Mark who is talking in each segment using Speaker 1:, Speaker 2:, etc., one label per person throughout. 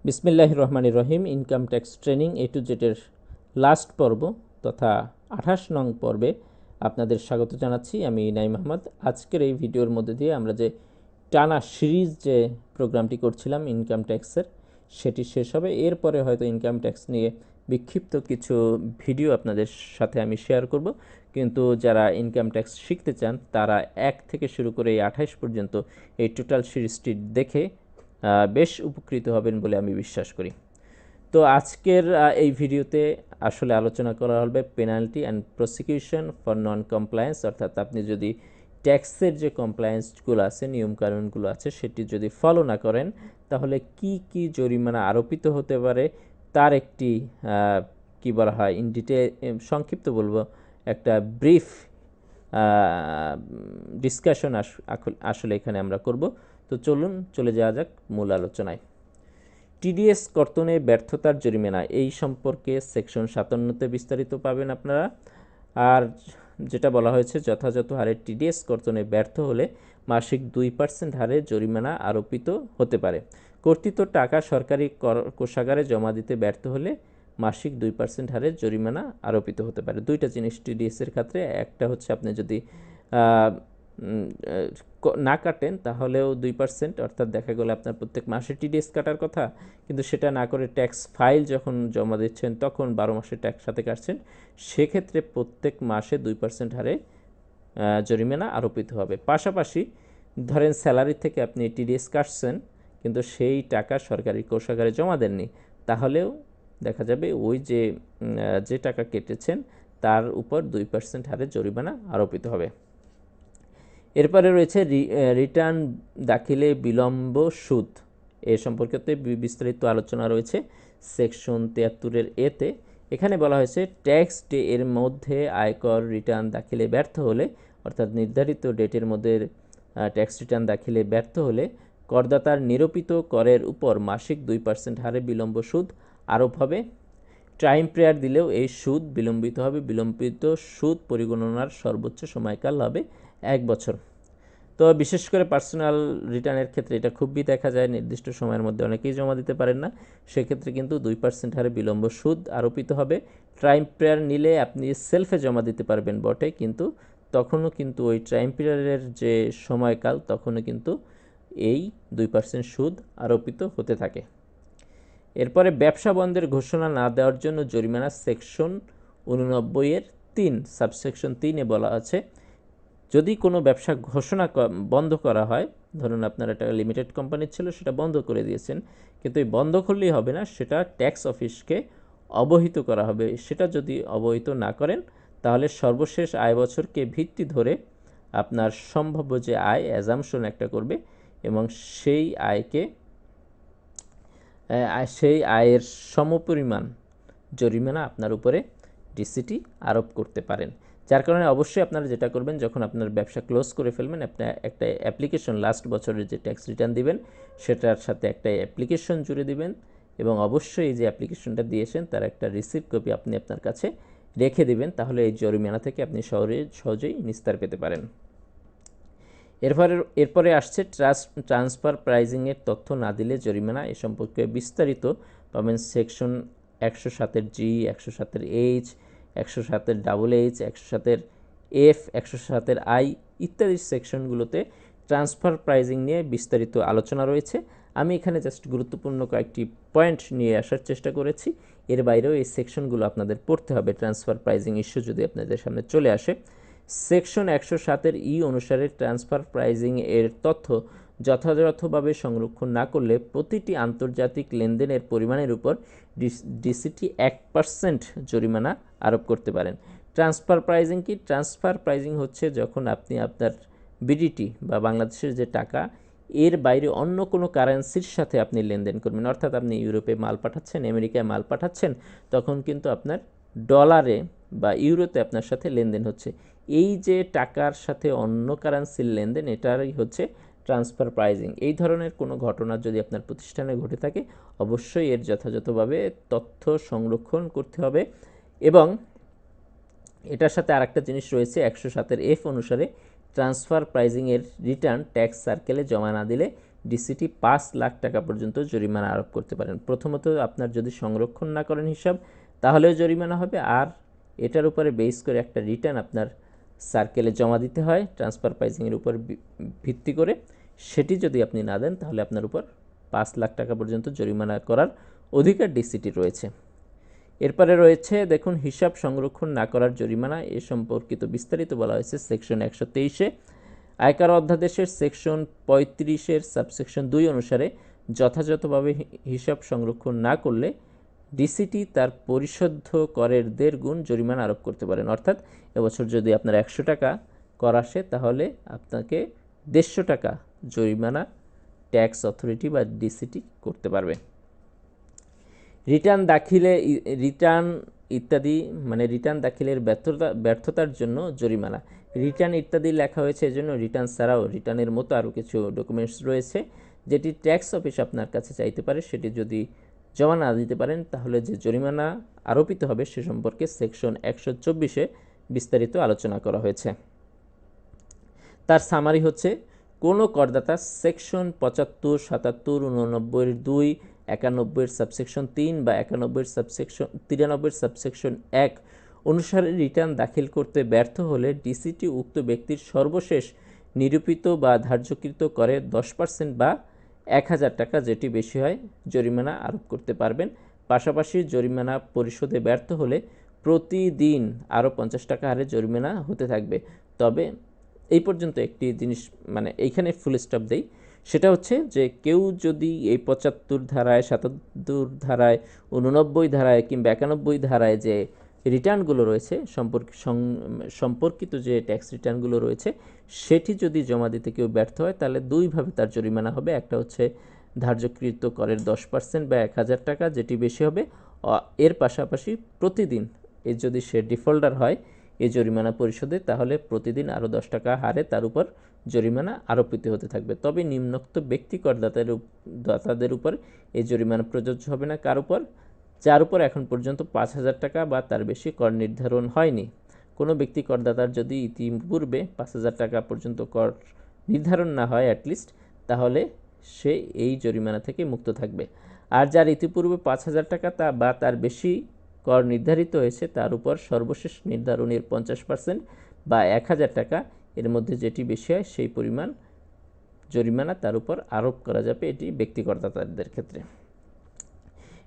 Speaker 1: বিসমিল্লাহির রহমানির রহিম। Income tax training এ two জেডের last পর্ব তথা 28 নং পর্বে আপনাদের স্বাগত জানাচ্ছি। আমি নাইম আহমদ। আজকের এই ভিডিওর মধ্যে দিয়ে আমরা যে টানা সিরিজ যে প্রোগ্রামটি করছিলাম ইনকাম ট্যাক্সের, সেটি শেষ হবে। এরপরে হয়তো ইনকাম ট্যাক্স নিয়ে বিক্ষিপ্ত কিছু ভিডিও আপনাদের সাথে আমি শেয়ার করব, কিন্তু যারা ইনকাম ট্যাক্স শিখতে চান তারা 1 থেকে শুরু করে এই 28 পর্যন্ত এই টোটাল সিরিজটি দেখে বেশ উপকৃত হবেন বলে আমি বিশ্বাস করি। তো আজকের এই ভিডিওতে আসলে আলোচনা করা হবে penalty and prosecution for non compliance, অর্থাৎ আপনি যদি ট্যাক্সের যে কমপ্লায়েন্সগুলো আছে, নিয়মকানুনগুলো আছে, সেটি যদি ফলো না করেন তাহলে কি কি জরিমানা আরোপিত হতে পারে তার একটি কি বলা হয় ইন ডিটেল, সংক্ষিপ্ত বলবো, একটা ব্রিফ ডিসকাশন আসলে এখানে আমরা করব। তো চলুন চলে যাওয়া যাক মূল আলোচনায়। টিডিএস কর্তনে ব্যর্থতার জরিমানা এই সম্পর্কে সেকশন 57-তে বিস্তারিত পাবেন আপনারা। আর যেটা বলা হয়েছে, যথাযথ হারে টিডিএস কর্তনে ব্যর্থ হলে মাসিক 2% হারে জরিমানা আরোপিত হতে পারে। কর্তৃত টাকা সরকারি কোষাগারে জমা দিতে ব্যর্থ হলে মাসিক 2% হারে জরিমানা আরোপিত হতে পারে। দুইটা জিনিস টিডিএসের ক্ষেত্রে, একটা হচ্ছে আপনি যদি না কাটেন তাহলেও 2%, অর্থাৎ দেখা গেল আপনার প্রত্যেক মাসে টিডিএস কাটার কথা, কিন্তু সেটা না করে ট্যাক্স ফাইল যখন জমা দিচ্ছেন তখন 12 মাসে ট্যাক্স সাথে কাটছেন, সেক্ষেত্রে প্রত্যেক মাসে 2% হারে জরিমানা আরোপিত হবে। পাশাপাশি ধরেন স্যালারি থেকে আপনি টিডিএস কাটছেন কিন্তু সেই টাকা সরকারি কোষাগারে জমা দেননি, তাহলেও দেখা যাবে ওই যে টাকা কেটেছেন তার উপর 2% হারে জরিমানা আরোপিত হবে। এরপরে রয়েছে রিটার্ন দাখিলে বিলম্ব সুদ। এ সম্পর্কে বিস্তারিত আলোচনা রয়েছে সেকশন 73-এর এতে। এখানে বলা হয়েছে ট্যাক্স ডে এর মধ্যে আয়কর রিটার্ন দাখিলে ব্যর্থ হলে, অর্থাৎ নির্ধারিত ডেটের মধ্যে ট্যাক্স রিটার্ন দাখিলে ব্যর্থ হলে করদাতার নিরূপিত করের উপর মাসিক 2% হারে বিলম্ব সুদ আরোপ হবে। টাইম প্রেয়ার দিলেও এই সুদ বিলম্বিত হবে। বিলম্বিত সুদ পরিগণনার সর্বোচ্চ সময়কাল হবে 1 বছর। তো বিশেষ করে পার্সোনাল রিটার্নের ক্ষেত্রে এটা খুবই দেখা যায়, নির্দিষ্ট সময়ের মধ্যে অনেকেই জমা দিতে পারেন না, সেক্ষেত্রে কিন্তু 2% হারে বিলম্ব সুদ আরোপিত হবে। টাইম প্রেয়ার নিলে আপনি সেলফে জমা দিতে পারবেন বটে, কিন্তু তখনও কিন্তু ওই টাইম পিরিয়ডের যে সময়কাল তখনও কিন্তু এই 2% সুদ আরোপিত হতে থাকে। এরপরে ব্যবসা বন্ধের ঘোষণা না দেওয়ার জন্য জরিমানা সেকশন 89-এর 3 সাবসেকশন 3-এ বলা আছে, যদি কোনো ব্যবসা ঘোষণা বন্ধ করা হয়, ধরুন আপনার একটা লিমিটেড কোম্পানি ছিল, সেটা বন্ধ করে দিয়েছেন, কিন্তু এই বন্ধ করলেই হবে না, সেটা ট্যাক্স অফিসকে অবহিত করা হবে। সেটা যদি অবহিত না করেন তাহলে সর্বশেষ আয় বছরকে ভিত্তি ধরে আপনার সম্ভাব্য যে আয় অ্যাজাম্পশন একটা করবে এবং সেই আয়ের সমপরিমাণ জরিমানা আপনার উপরে ডিসিটি আরোপ করতে পারেন। যার কারণে অবশ্যই আপনারা যেটা করবেন, যখন আপনার ব্যবসা ক্লোজ করে ফেলবেন, আপনার একটা অ্যাপ্লিকেশন, লাস্ট বছরের যে ট্যাক্স রিটার্ন দিবেন সেটার সাথে একটা অ্যাপ্লিকেশন জুড়ে দিবেন, এবং অবশ্যই এই যে অ্যাপ্লিকেশনটা দিয়েছেন তার একটা রিসিপ্ট কপি আপনি আপনার কাছে রেখে দিবেন, তাহলে এই জরিমানা থেকে আপনি সহজেই নিস্তার পেতে পারেন। এরপরে আসছে ট্রান্সফার প্রাইজিংয়ের তথ্য না দিলে জরিমানা। এ সম্পর্কে বিস্তারিত পাবেন সেকশন 107-এর জি, 107-এর এইচ, 107-এর ডাবল এইচ, 107-এর এফ, 107-এর আই ইত্যাদি সেকশনগুলোতে ট্রান্সফার প্রাইজিং নিয়ে বিস্তারিত আলোচনা রয়েছে। আমি এখানে জাস্ট গুরুত্বপূর্ণ কয়েকটি পয়েন্ট নিয়ে আসার চেষ্টা করেছি। এর বাইরেও এই সেকশনগুলো আপনাদের পড়তে হবে ট্রান্সফার প্রাইজিং ইস্যু যদি আপনাদের সামনে চলে আসে। সেকশন 107-এর ই অনুসারে ট্রান্সফার প্রাইজিং এর তথ্য যথাযথভাবে সংরক্ষণ না করলে প্রতিটি আন্তর্জাতিক লেনদেনের পরিমাণের উপর ডিসিটি 1% জরিমানা আরোপ করতে পারেন। ট্রান্সফার প্রাইজিং কি? ট্রান্সফার প্রাইজিং হচ্ছে যখন আপনি আপনার বিডিটি বা বাংলাদেশের যে টাকা, এর বাইরে অন্য কোনো কারেন্সির সাথে আপনি লেনদেন করবেন, অর্থাৎ আপনি ইউরোপে মাল পাঠাচ্ছেন, আমেরিকায় মাল পাঠাচ্ছেন, তখন কিন্তু আপনার ডলারে বা ইউরোতে আপনার সাথে লেনদেন হচ্ছে। এই যে টাকার সাথে অন্য কারেন্সির লেনদেন, এটারই হচ্ছে ট্রান্সফার প্রাইজিং। এই ধরনের কোনো ঘটনা যদি আপনার প্রতিষ্ঠানে ঘটে থাকে, অবশ্যই এর যথাযথভাবে তথ্য সংরক্ষণ করতে হবে। এবং এটার সাথে আরেকটা জিনিস রয়েছে, 107-এর এফ অনুসারে ট্রান্সফার প্রাইজিংয়ের রিটার্ন ট্যাক্স সার্কেলে জমা না দিলে ডিসিটি 5 লাখ টাকা পর্যন্ত জরিমানা আরোপ করতে পারেন। প্রথমত আপনার যদি সংরক্ষণ না করেন হিসাব তাহলেও জরিমানা হবে, আর এটার উপরে বেস করে একটা রিটার্ন আপনার সার্কেলে জমা দিতে হয় ট্রান্সফার প্রাইসিংয়ের উপর ভিত্তি করে। সেটি যদি আপনি না দেন তাহলে আপনার উপর 5 লাখ টাকা পর্যন্ত জরিমানা করার অধিকার ডিসিটি রয়েছে। এরপরে রয়েছে দেখুন হিসাব সংরক্ষণ না করার জরিমানা, এ সম্পর্কিত বিস্তারিত বলা হয়েছে সেকশন 123-এ। আয়কর অধ্যাদেশের সেকশন 35-এর সাবসেকশন 2 অনুসারে যথাযথভাবে হিসাব সংরক্ষণ না করলে ডিসিটি তার পরিশোধ্য করের 1.5 গুণ জরিমানা আরোপ করতে পারেন। অর্থাৎ এবছর যদি আপনার 100 টাকা কর আসে তাহলে আপনাকে 150 টাকা জরিমানা ট্যাক্স অথরিটি বা ডিসিটি করতে পারবে। রিটার্ন দাখিলের ব্যর্থতার জন্য জরিমানা। রিটার্ন ইত্যাদি লেখা হয়েছে এজন্য রিটার্ন ছাড়াও রিটার্নের মতো আরও কিছু ডকুমেন্টস রয়েছে যেটি ট্যাক্স অফিস আপনার কাছে চাইতে পারে, সেটি যদি জমা না দিতে পারেন তাহলে যে জরিমানা আরোপিত হবে সে সম্পর্কে সেকশন 124-এ বিস্তারিত আলোচনা করা হয়েছে। তার সামারি হচ্ছে কোনো করদাতা সেকশন 75, 77, 89, 2, 91 সাবসেকশন 3 বা 91 সাবসেকশন 93 সাবসেকশন 1 অনুসারে রিটার্ন দাখিল করতে ব্যর্থ হলে ডিসিটি উক্ত ব্যক্তির সর্বশেষ নিরূপিত বা ধার্যকৃত করে 10% বা 1000 টাকা, যেটি বেশি হয়, জরিমানা আরোপ করতে পারবেন। পাশাপাশি জরিমানা পরিশোধে ব্যর্থ হলে প্রতিদিন আরও 50 টাকা হারে জরিমানা হতে থাকবে। তবে এই পর্যন্ত একটি জিনিস এইখানে ফুল স্টপ দেই, সেটা হচ্ছে যে কেউ যদি এই 75 ধারায়, 77 ধারায়, 89 ধারায় কিংবা 91 ধারায় যে রিটার্নগুলো রয়েছে সম্পর্কিত যে ট্যাক্স রিটার্নগুলো রয়েছে সেটি যদি জমা দিতে কেউ ব্যর্থ হয় তাহলে দুইভাবে তার জরিমানা হবে। একটা হচ্ছে ধার্যকৃত করের 10% বা 1000 টাকা, যেটি বেশি হবে। এর পাশাপাশি প্রতিদিন যদি সে ডিফল্টার হয় এই জরিমানা পরিশোধে তাহলে প্রতিদিন আরও 10 টাকা হারে তার উপর জরিমানা আরোপিত হতে থাকবে। তবে নিম্নোক্ত ব্যক্তি করদাতাদের উপর এই জরিমানা প্রযোজ্য হবে না কার উপর? যার উপর এখন পর্যন্ত 5,000 টাকা বা তার বেশি কর নির্ধারণ হয়নি। কোনো ব্যক্তি করদাতার যদি ইতিপূর্বে 5,000 টাকা পর্যন্ত কর নির্ধারণ না হয় অ্যাটলিস্ট, তাহলে সে এই জরিমানা থেকে মুক্ত থাকবে। আর যার ইতিপূর্বে 5,000 টাকা বা তার বেশি কর নির্ধারিত হয়েছে তার উপর সর্বশেষ নির্ধারণের 50% বা 1,000 টাকা এর মধ্যে যেটি বেশি হয় সেই পরিমাণ জরিমানা তার উপর আরোপ করা যাবে, এটি ব্যক্তি করদাতাদের ক্ষেত্রে।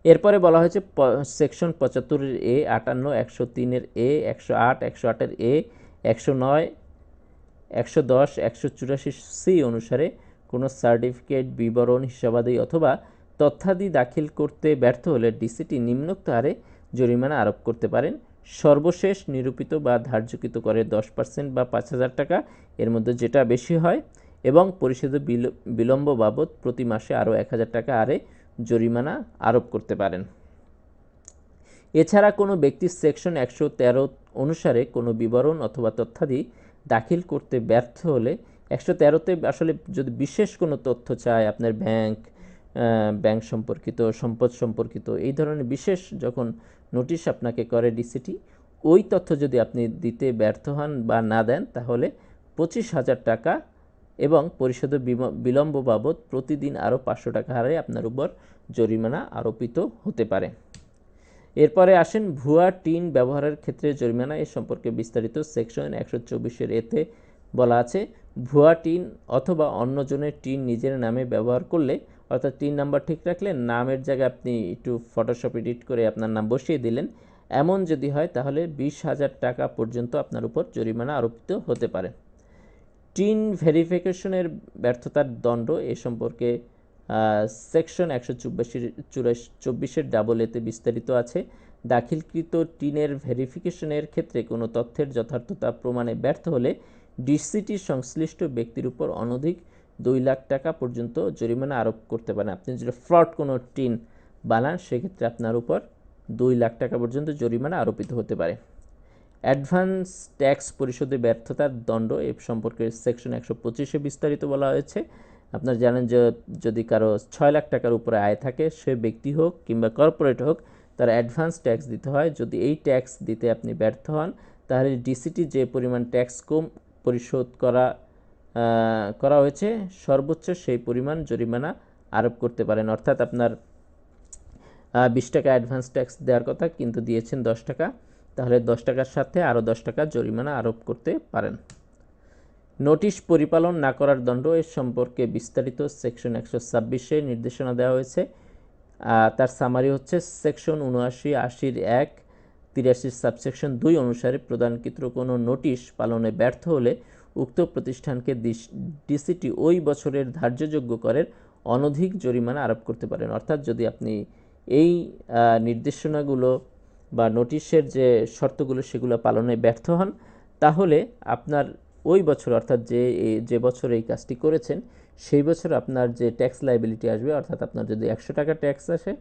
Speaker 1: এরপরে বলা হয়েছে সেকশন 75-এর এ, 58, 103-এর এ, 108, 108-এর এ, 109, 110, 184 সি অনুসারে কোনো সার্টিফিকেট, বিবরণ, হিসাবাদি অথবা তথ্যাদি দাখিল করতে ব্যর্থ হলে ডিসিটি নিম্নোক্ত হারে জরিমানা আরোপ করতে পারেন। সর্বশেষ নিরূপিত বা ধার্যকৃত করের 10% বা 5,000 টাকা এর মধ্যে যেটা বেশি হয়, এবং পরিশোধে বিলম্ব বাবদ প্রতি মাসে আরও 1,000 টাকা হারে জরিমানা আরোপ করতে পারেন। এছাড়া কোনো ব্যক্তি সেকশন 113 অনুসারে কোনো বিবরণ অথবা তথ্যাদি দাখিল করতে ব্যর্থ হলে 113-তে আসলে যদি বিশেষ কোনো তথ্য চায় আপনার ব্যাংক সম্পর্কিত, সম্পদ সম্পর্কিত, এই ধরনের বিশেষ যখন নোটিশ আপনাকে করে ডিসিটি, ওই তথ্য যদি আপনি দিতে ব্যর্থ হন বা না দেন তাহলে 25,000 টাকা এবং পরিশোধে বিলম্ব বাবদ প্রতিদিন আরও 500 টাকা হারে আপনার উপর জরিমানা আরোপিত হতে পারে। এরপরে আসেন ভুয়া টিন ব্যবহারের ক্ষেত্রে জরিমানা। এ সম্পর্কে বিস্তারিত সেকশন 124-এর এতে বলা আছে, ভুয়া টিন অথবা অন্যজনের টিন নিজের নামে ব্যবহার করলে, অর্থাৎ টিন নাম্বার ঠিক রাখলে নামের জায়গায় আপনি একটু ফটোশপ এডিট করে আপনার নাম বসিয়ে দিলেন, এমন যদি হয় তাহলে 20,000 টাকা পর্যন্ত আপনার উপর জরিমানা আরোপিত হতে পারে। টিন ভেরিফিকেশনের ব্যর্থতার দণ্ড এ সম্পর্কে সেকশন 124-এর ডাবল এতে বিস্তারিত আছে। দাখিলকৃত টিনের ভেরিফিকেশনের ক্ষেত্রে কোনো তথ্যের যথার্থতা প্রমাণে ব্যর্থ হলে ডিসিটি সংশ্লিষ্ট ব্যক্তির উপর অনধিক 2 লাখ টাকা পর্যন্ত জরিমানা আরোপ করতে পারেন। আপনি যদি ফ্রড কোনো টিন বানান সেক্ষেত্রে আপনার উপর 2 লাখ টাকা পর্যন্ত জরিমানা আরোপিত হতে পারে। অ্যাডভান্স ট্যাক্স পরিশোধে ব্যর্থতার দণ্ড এ সম্পর্কে সেকশন 125-এ বিস্তারিত বলা হয়েছে। আপনারা জানেন যে যদি কারো 6 লাখ টাকার উপরে আয় থাকে, সে ব্যক্তি হোক কিংবা কর্পোরেট হোক, তার অ্যাডভান্স ট্যাক্স দিতে হয়। যদি এই ট্যাক্স দিতে আপনি ব্যর্থ হন তাহলে ডিসিটি যে পরিমাণ ট্যাক্স কম পরিশোধ করা করা হয়েছে সর্বোচ্চ সেই পরিমাণ জরিমানা আরোপ করতে পারেন। অর্থাৎ আপনার 20 টাকা অ্যাডভান্স ট্যাক্স দেওয়ার কথা কিন্তু দিয়েছেন 10 টাকা, তাহলে 10 টাকার সাথে আরও 10 টাকা জরিমানা আরোপ করতে পারেন। নোটিশ পরিপালন না করার দণ্ড এর সম্পর্কে বিস্তারিত সেকশন 126-এ নির্দেশনা দেওয়া হয়েছে। তার সামারি হচ্ছে সেকশন 79, 80-1, 83 সাবসেকশন 2 অনুসারে প্রদানকৃত কোনো নোটিশ পালনে ব্যর্থ হলে উক্ত প্রতিষ্ঠানকে ডিসিটি ওই বছরের ধার্যযোগ্য করের অনধিক জরিমানা আরোপ করতে পারেন। অর্থাৎ যদি আপনি এই নির্দেশনাগুলো বা নোটিশের যে শর্তগুলো সেগুলো পালনে ব্যর্থ হন, তাহলে আপনার ওই বছর অর্থাৎ যে বছর এই কাজটি করেছেন সেই বছর আপনার যে ট্যাক্স লাইবিলিটি আসবে, অর্থাৎ আপনার যদি 100 টাকা ট্যাক্স আসে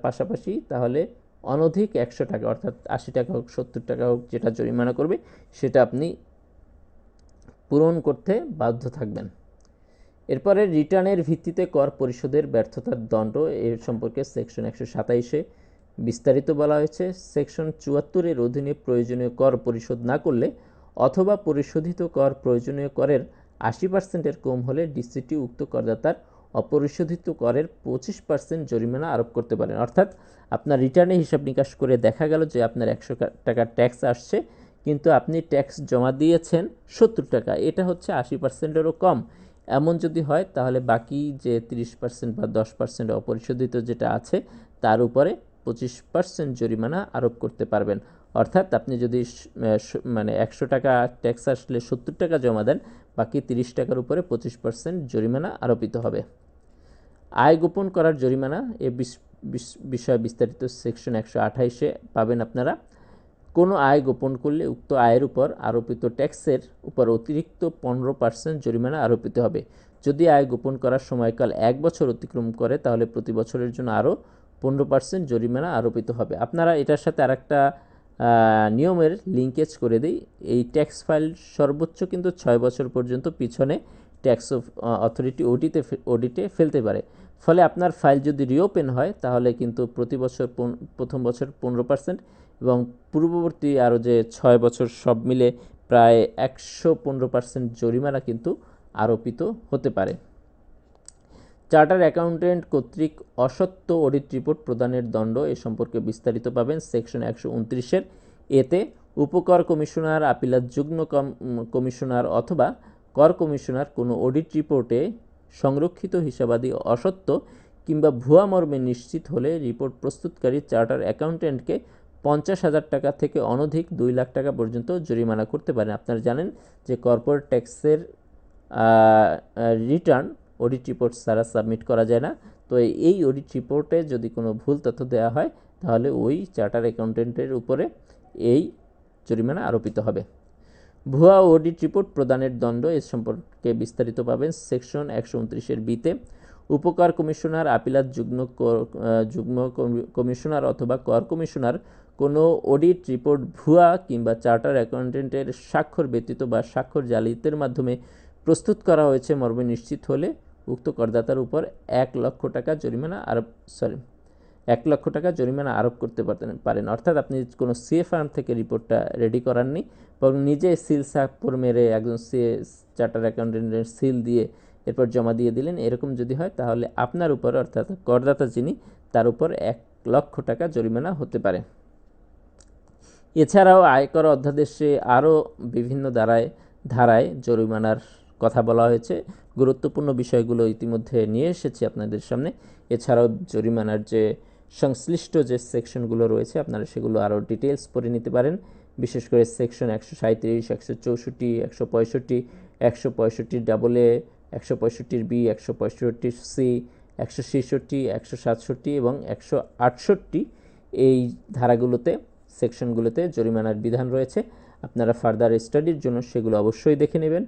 Speaker 1: পাশাপাশি, তাহলে অনধিক 100 টাকা অর্থাৎ 80 টাকা হোক 70 টাকা হোক যেটা জরিমানা করবে সেটা আপনি পূরণ করতে বাধ্য থাকবেন। এরপরে রিটার্নের ভিত্তিতে কর পরিশোধের ব্যর্থতার দণ্ড এর সম্পর্কে সেকশন 127-এ বিস্তারিত বলা হয়েছে। সেকশন 74-এর অধীনে প্রয়োজনীয় কর পরিশোধ না করলে অথবা পরিশোধিত কর প্রয়োজনীয় করের 80% কম হলে ডিসিটি উক্ত করদাতার অপরিশোধিত করের 25% জরিমানা আরোপ করতে পারেন। অর্থাৎ আপনার রিটার্নে হিসাব নিকাশ করে দেখা গেল যে আপনার 100 টাকা ট্যাক্স আসছে, কিন্তু আপনি ট্যাক্স জমা দিয়েছেন 70 টাকা, এটা হচ্ছে 80%-এরও কম। এমন যদি হয় তাহলে বাকি যে 30% বা 10% অপরিশোধিত যেটা আছে তার উপরে 25% জরিমানা আরোপ করতে পারবেন। অর্থাৎ আপনি যদি 100 টাকা ট্যাক্স আসলে 70 টাকা জমা দেন, বাকি 30 টাকার উপরে 25% জরিমানা আরোপিত হবে। আয় গোপন করার জরিমানা এ বিষয়ে বিস্তারিত সেকশন 128-এ পাবেন আপনারা। কোনো আয় গোপন করলে উক্ত আয়ের উপর আরোপিত ট্যাক্সের উপর অতিরিক্ত 15% জরিমানা আরোপিত হবে। যদি আয় গোপন করার সময়কাল 1 বছর অতিক্রম করে তাহলে প্রতি বছরের জন্য আরও 15% জরিমানা আরোপিত হবে। আপনারা এটার সাথে আরেকটা নিয়মের লিঙ্কেজ করে দিই। এই ট্যাক্স ফাইল সর্বোচ্চ কিন্তু 6 বছর পর্যন্ত পিছনে ট্যাক্স অথরিটি অডিটে ফেলতে পারে। ফলে আপনার ফাইল যদি রিওপেন হয় তাহলে কিন্তু প্রতি বছর প্রথম বছর 15% এবং পূর্ববর্তী আরও যে 6 বছর সব মিলে প্রায় 115% জরিমানা কিন্তু আরোপিত হতে পারে। চার্টার অ্যাকাউন্ট্যান্ট কর্তৃক অসত্য অডিট রিপোর্ট প্রদানের দণ্ড এ সম্পর্কে বিস্তারিত পাবেন সেকশন 129-এর। এতে উপকর কমিশনার, আপিলাত যুগ্ম কমিশনার অথবা কর কমিশনার কোনো অডিট রিপোর্টে সংরক্ষিত হিসাবাদি অসত্য কিংবা ভুয়া মর্মে নিশ্চিত হলে রিপোর্ট প্রস্তুতকারী চার্টার অ্যাকাউন্ট্যান্টকে 50,000 টাকা থেকে অনধিক 2 লাখ টাকা পর্যন্ত জরিমানা করতে পারেন। আপনারা জানেন যে কর্পোরেট ট্যাক্সের রিটার্ন অডিট রিপোর্ট ছাড়া সাবমিট করা যায় না। তো এই অডিট রিপোর্টে যদি কোনো ভুল তথ্য দেওয়া হয় তাহলে ওই চার্টার অ্যাকাউন্ট্যান্টের উপরে এই জরিমানা আরোপিত হবে। ভুয়া অডিট রিপোর্ট প্রদানের দণ্ড এ সম্পর্কে বিস্তারিত পাবেন সেকশন 129-এর বিতে। উপকর কমিশনার, আপিলাত যুগ্ম কমিশনার অথবা কর কমিশনার কোনো অডিট রিপোর্ট ভুয়া কিংবা চার্টার অ্যাকাউন্ট্যান্টের স্বাক্ষর ব্যতীত বা স্বাক্ষর জালিয়াতির মাধ্যমে প্রস্তুত করা হয়েছে মর্মে নিশ্চিত হলে উক্ত করদাতার উপর 1 লক্ষ টাকা জরিমানা আরোপ করতে পারেন। অর্থাৎ আপনি কোনো সিএ ফার্ম থেকে রিপোর্টটা রেডি করাননি, বরং নিজে সিল স্বাক্ষর মেরে একজন চার্টার অ্যাকাউন্ট্যান্টের সিল দিয়ে এরপর জমা দিয়ে দিলেন, এরকম যদি হয় তাহলে আপনার উপর অর্থাৎ করদাতা যিনি তার উপর 1 লক্ষ টাকা জরিমানা হতে পারে। এছাড়াও আয়কর অধ্যাদেশে আরও বিভিন্ন ধারায় জরিমানার কথা বলা হয়েছে। গুরুত্বপূর্ণ বিষয়গুলো ইতিমধ্যে নিয়ে এসেছি আপনাদের সামনে। এছাড়াও জরিমানার যে সংশ্লিষ্ট যে সেকশনগুলো রয়েছে আপনারা সেগুলো আরও ডিটেলস পড়ে নিতে পারেন। বিশেষ করে সেকশন 137, 164, 165, 165AA, 165B, 165C, 166, 167 এবং 168 এই ধারাগুলোতে সেকশনগুলোতে জরিমানার বিধান রয়েছে। আপনারা ফার্দার স্টাডির জন্য সেগুলো অবশ্যই দেখে নেবেন।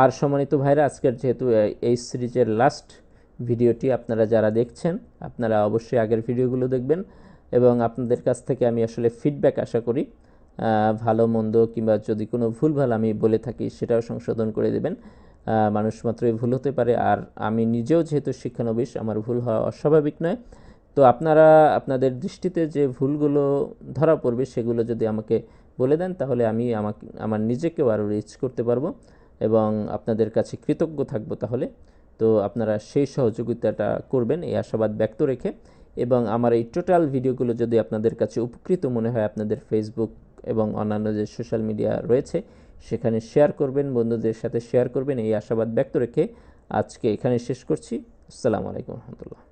Speaker 1: আর সম্মানিত ভাইরা, আজকের যেহেতু এই সিরিজের লাস্ট ভিডিওটি আপনারা যারা দেখছেন আপনারা অবশ্যই আগের ভিডিওগুলো দেখবেন এবং আপনাদের কাছ থেকে আমি আসলে ফিডব্যাক আশা করি। ভালো মন্দ কিংবা যদি কোনো ভুলভাল আমি বলে থাকি সেটাও সংশোধন করে দেবেন। মানুষ মাত্রই ভুল হতে পারে, আর আমি নিজেও যেহেতু শিক্ষানবিশ আমার ভুল হওয়া অস্বাভাবিক নয়। তো আপনারা আপনাদের দৃষ্টিতে যে ভুলগুলো ধরা পড়বে সেগুলো যদি আমাকে বলে দেন তাহলে আমি আমার নিজেকেও আরও রিচ করতে পারবো এবং আপনাদের কাছে কৃতজ্ঞ থাকবো তাহলে। তো আপনারা সেই সহযোগিতাটা করবেন এই আশাবাদ ব্যক্ত রেখে, এবং আমার এই টোটাল ভিডিওগুলো যদি আপনাদের কাছে উপকৃত মনে হয়, আপনাদের ফেসবুক এবং অন্যান্য যে সোশ্যাল মিডিয়া রয়েছে সেখানে শেয়ার করবেন, বন্ধুদের সাথে শেয়ার করবেন এই আশাবাদ ব্যক্ত রেখে আজকে এখানে শেষ করছি। আসসালামু আলাইকুম রহমতুল্লাহ।